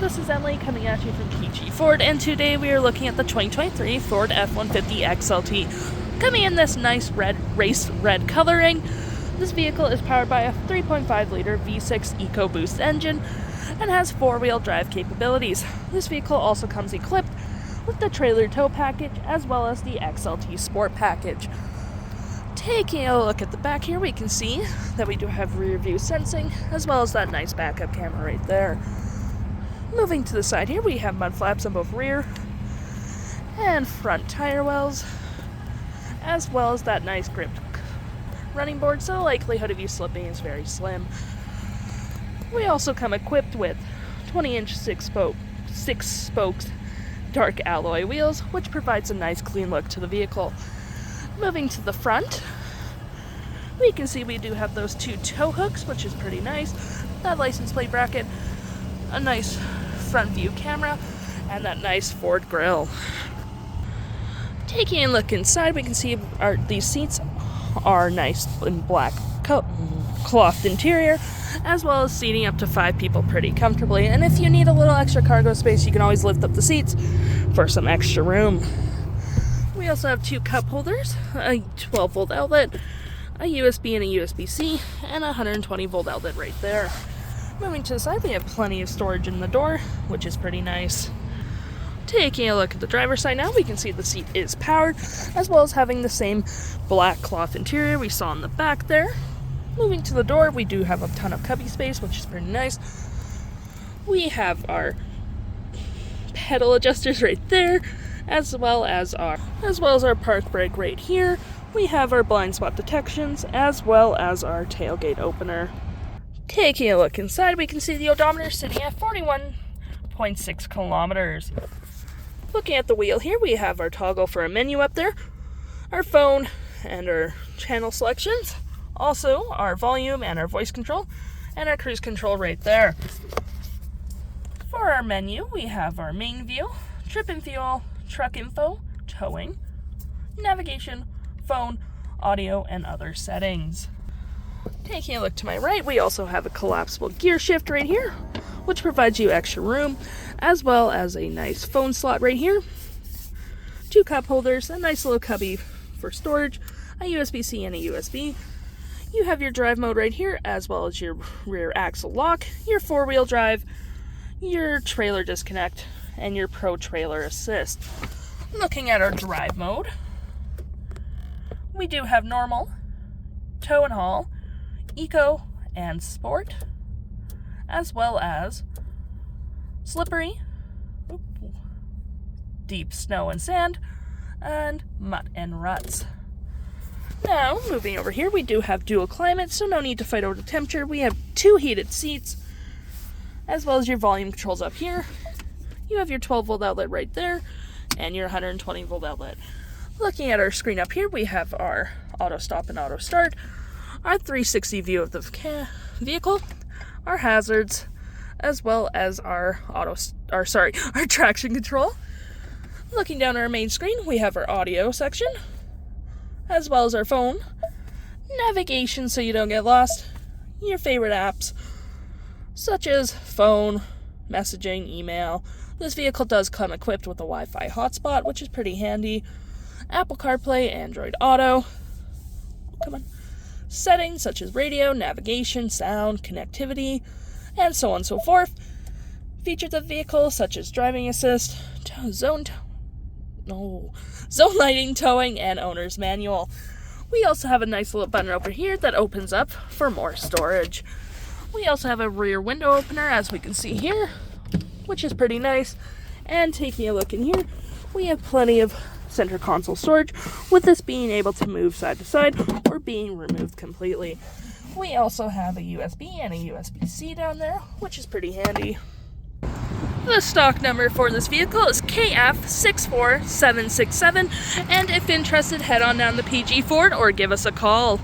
this is Emily coming at you from PG Ford, and today we are looking at the 2023 Ford F-150 XLT. Coming in this nice race red coloring, this vehicle is powered by a 3.5-liter V6 EcoBoost engine and has four-wheel drive capabilities. This vehicle also comes equipped with the trailer tow package as well as the XLT Sport package. Taking a look at the back here, we can see that we do have rear view sensing as well as that nice backup camera right there. Moving to the side here, we have mud flaps on both rear and front tire wells, as well as that nice gripped running board, so the likelihood of you slipping is very slim. We also come equipped with 20-inch six-spokes dark alloy wheels, which provides a nice clean look to the vehicle. Moving to the front, we can see we do have those two tow hooks, which is pretty nice, that license plate bracket, a nice front view camera, and that nice Ford grille. Taking a look inside, we can see these seats are nice in black cloth interior, as well as seating up to 5 people pretty comfortably. And if you need a little extra cargo space, you can always lift up the seats for some extra room. We also have 2 cup holders, a 12-volt outlet, a USB and a USB-C, and a 120-volt outlet right there. Moving to the side, we have plenty of storage in the door, which is pretty nice. Taking a look at the driver's side now, we can see the seat is powered, as well as having the same black cloth interior we saw in the back there. Moving to the door, we do have a ton of cubby space, which is pretty nice. We have our pedal adjusters right there, as well as our park brake right here. We have our blind spot detections, as well as our tailgate opener. Taking a look inside, we can see the odometer sitting at 41.6 kilometers. Looking at the wheel here, we have our toggle for a menu up there, our phone, and our channel selections. Also, our volume and our voice control, and our cruise control right there. For our menu, we have our main view, trip and fuel, truck info, towing, navigation, phone, audio, and other settings. Taking a look to my right, we also have a collapsible gear shift right here, which provides you extra room, as well as a nice phone slot right here, 2 cup holders, a nice little cubby for storage, a USB-C and a USB. You have your drive mode right here, as well as your rear axle lock, your 4-wheel drive, your trailer disconnect, and your Pro Trailer Assist. Looking at our drive mode, we do have normal, tow and haul, eco, and sport, as well as slippery, deep snow and sand, and mud and ruts. Now, moving over here, we do have dual climate, so no need to fight over the temperature. We have 2 heated seats, as well as your volume controls up here. You have your 12-volt outlet right there, and your 120-volt outlet. Looking at our screen up here, we have our auto stop and auto start, our 360 view of the vehicle, our hazards, as well as our traction control. Looking down our main screen, we have our audio section, as well as our phone, navigation so you don't get lost, your favorite apps, such as phone, messaging, email. This vehicle does come equipped with a Wi-Fi hotspot, which is pretty handy, Apple CarPlay, Android Auto, settings such as radio, navigation, sound, connectivity, and so on and so forth. Features of the vehicle such as driving assist, zone lighting, towing, and owner's manual. We also have a nice little button over here that opens up for more storage. We also have a rear window opener, as we can see here, which is pretty nice. And taking a look in here, we have plenty of center console storage, with this being able to move side to side or being removed completely. We also have a USB and a USB-C down there, which is pretty handy. The stock number for this vehicle is KF64767, and if interested, head on down to PG Ford or give us a call.